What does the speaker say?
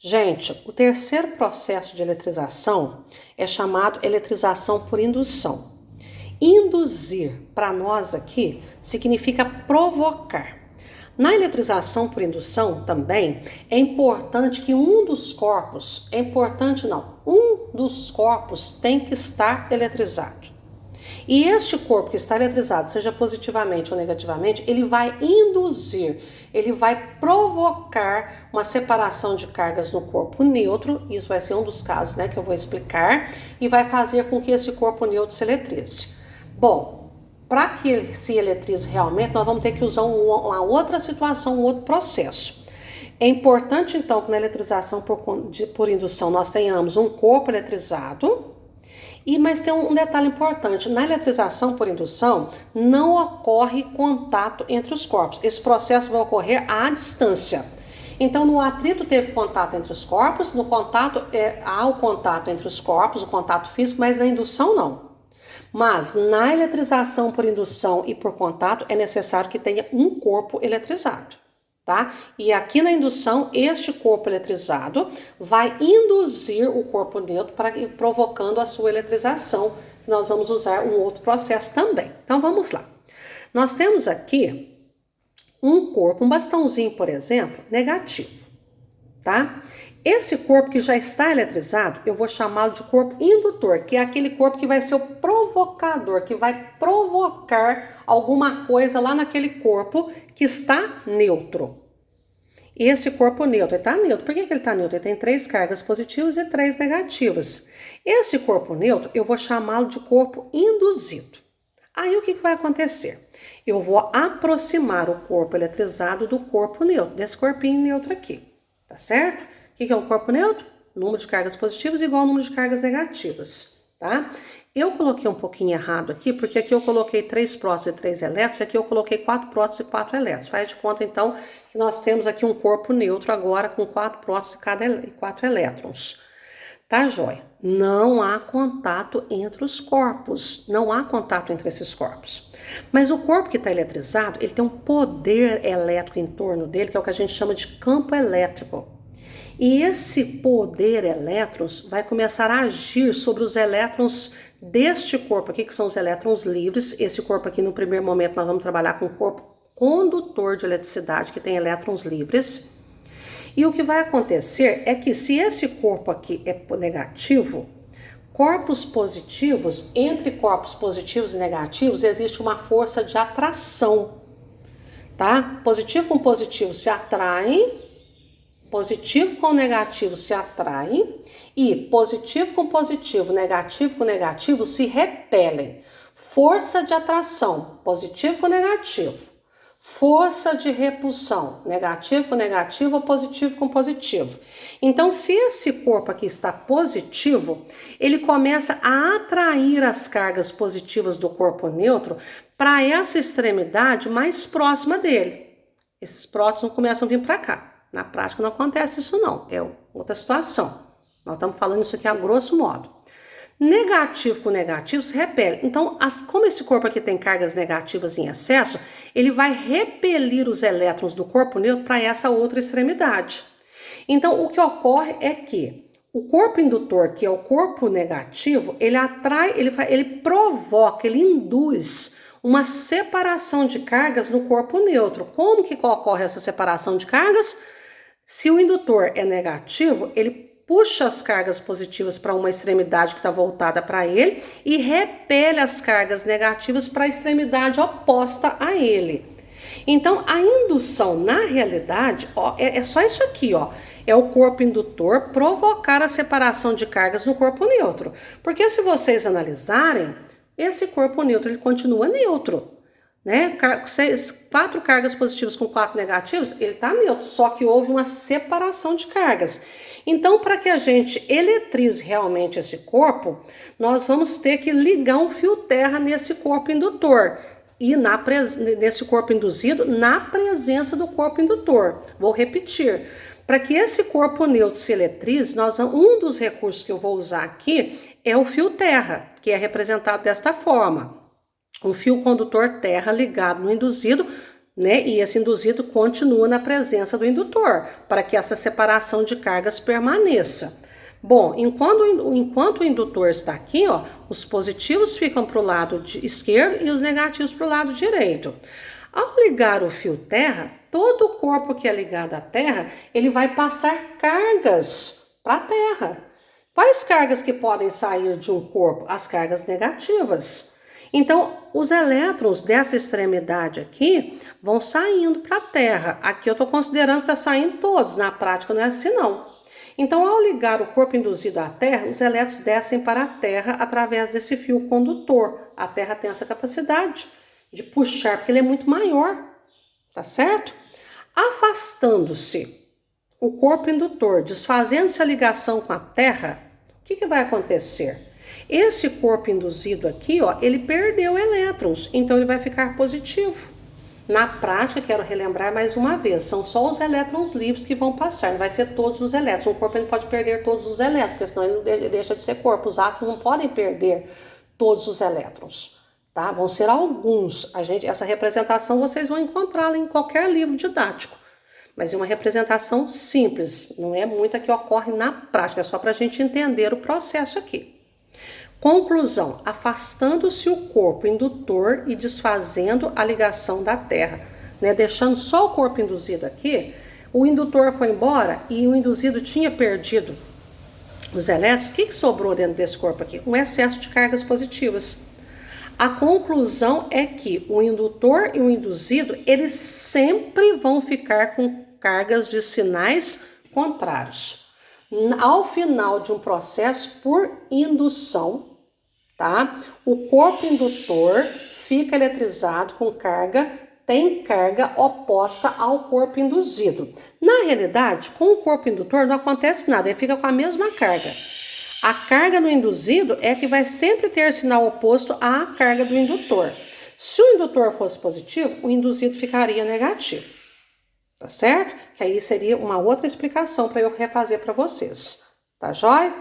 Gente, o terceiro processo de eletrização é chamado eletrização por indução. Induzir, para nós aqui, significa provocar. Na eletrização por indução também é importante que um dos corpos tem que estar eletrizado. E este corpo que está eletrizado, seja positivamente ou negativamente, ele vai induzir, ele vai provocar uma separação de cargas no corpo neutro, isso vai ser um dos casos, que eu vou explicar, e vai fazer com que esse corpo neutro se eletrize. Bom, para que ele se eletrize realmente, nós vamos ter que usar uma outra situação, um outro processo. É importante, então, que na eletrização por indução nós tenhamos um corpo eletrizado, mas tem um detalhe importante, na eletrização por indução não ocorre contato entre os corpos, esse processo vai ocorrer à distância. Então no atrito teve contato entre os corpos, no contato há o contato entre os corpos, o contato físico, mas na indução não. Mas na eletrização por indução e por contato é necessário que tenha um corpo eletrizado. Tá? E aqui na indução, este corpo eletrizado vai induzir o corpo neutro para ir provocando a sua eletrização. Nós vamos usar um outro processo também. Então vamos lá. Nós temos aqui um corpo, um bastãozinho, por exemplo, negativo. Tá? Esse corpo que já está eletrizado, eu vou chamá-lo de corpo indutor, que é aquele corpo que vai ser o provocador, que vai provocar alguma coisa lá naquele corpo que está neutro. Esse corpo neutro, ele está neutro. Por que ele está neutro? Ele tem 3 cargas positivas e 3 negativas. Esse corpo neutro, eu vou chamá-lo de corpo induzido. Aí o que vai acontecer? Eu vou aproximar o corpo eletrizado do corpo neutro, desse corpinho neutro aqui. Tá certo? O que é um corpo neutro? Número de cargas positivas igual ao número de cargas negativas, tá? Eu coloquei um pouquinho errado aqui, porque aqui eu coloquei 3 prótons e 3 elétrons, aqui eu coloquei 4 prótons e 4 elétrons. Faz de conta, então, que nós temos aqui um corpo neutro agora com 4 prótons e 4 elétrons. Tá, joia? Não há contato entre os corpos, não há contato entre esses corpos. Mas o corpo que está eletrizado, ele tem um poder elétrico em torno dele, que é o que a gente chama de campo elétrico. E esse poder elétrons vai começar a agir sobre os elétrons deste corpo aqui, que são os elétrons livres. Esse corpo aqui, no primeiro momento, nós vamos trabalhar com o corpo condutor de eletricidade, que tem elétrons livres. E o que vai acontecer é que se esse corpo aqui é negativo, corpos positivos, entre corpos positivos e negativos, existe uma força de atração, tá? Positivo com positivo se atraem, positivo com negativo se atraem e positivo com positivo, negativo com negativo se repelem. Força de atração, positivo com negativo. Força de repulsão, negativo com negativo ou positivo com positivo. Então, se esse corpo aqui está positivo, ele começa a atrair as cargas positivas do corpo neutro para essa extremidade mais próxima dele. Esses prótons começam a vir para cá. Na prática não acontece isso não, é outra situação. Nós estamos falando isso aqui a grosso modo. Negativo com negativo se repele. Então, como esse corpo aqui tem cargas negativas em excesso, ele vai repelir os elétrons do corpo neutro para essa outra extremidade. Então, o que ocorre é que o corpo indutor, que é o corpo negativo, ele atrai, ele provoca, ele induz uma separação de cargas no corpo neutro. Como que ocorre essa separação de cargas? Se o indutor é negativo, ele puxa as cargas positivas para uma extremidade que está voltada para ele e repele as cargas negativas para a extremidade oposta a ele. Então, a indução, na realidade, é só isso aqui, ó. É o corpo indutor provocar a separação de cargas no corpo neutro. Porque se vocês analisarem, esse corpo neutro, ele continua neutro. Né? 4 cargas positivas com 4 negativos, ele está neutro, só que houve uma separação de cargas. Então, para que a gente eletrize realmente esse corpo, nós vamos ter que ligar um fio terra nesse corpo indutor e nesse corpo induzido na presença do corpo indutor. Vou repetir. Para que esse corpo neutro se eletrize, um dos recursos que eu vou usar aqui é o fio terra, que é representado desta forma. Um fio condutor terra ligado no induzido né? E esse induzido continua na presença do indutor, para que essa separação de cargas permaneça. Bom, enquanto o indutor está aqui, ó, os positivos ficam para o lado esquerdo e os negativos para o lado direito. Ao ligar o fio terra, todo o corpo que é ligado à terra, ele vai passar cargas para a terra. Quais cargas que podem sair de um corpo? As cargas negativas. Então, os elétrons dessa extremidade aqui vão saindo para a terra. Aqui eu estou considerando que está saindo todos, na prática não é assim não. Então, ao ligar o corpo induzido à terra, os elétrons descem para a terra através desse fio condutor. A terra tem essa capacidade de puxar, porque ele é muito maior, tá certo? Afastando-se o corpo indutor, desfazendo-se a ligação com a terra, o que vai acontecer? Esse corpo induzido aqui, ó, ele perdeu elétrons, então ele vai ficar positivo. Na prática, quero relembrar mais uma vez, são só os elétrons livres que vão passar, não vai ser todos os elétrons. O corpo ele pode perder todos os elétrons, porque senão ele deixa de ser corpo. Os átomos não podem perder todos os elétrons, tá? Vão ser alguns. Essa representação vocês vão encontrá-la em qualquer livro didático, mas é uma representação simples, não é muita que ocorre na prática, é só para a gente entender o processo aqui. Conclusão, afastando-se o corpo indutor e desfazendo a ligação da terra, né? Deixando só o corpo induzido aqui, o indutor foi embora e o induzido tinha perdido os elétrons. O que sobrou dentro desse corpo aqui? Um excesso de cargas positivas. A conclusão é que o indutor e o induzido, eles sempre vão ficar com cargas de sinais contrários. Ao final de um processo por indução, tá? O corpo indutor fica eletrizado com carga, tem carga oposta ao corpo induzido. Na realidade, com o corpo indutor não acontece nada, ele fica com a mesma carga. A carga no induzido é que vai sempre ter sinal oposto à carga do indutor. Se o indutor fosse positivo, o induzido ficaria negativo. Tá certo? Que aí seria uma outra explicação para eu refazer para vocês. Tá joia?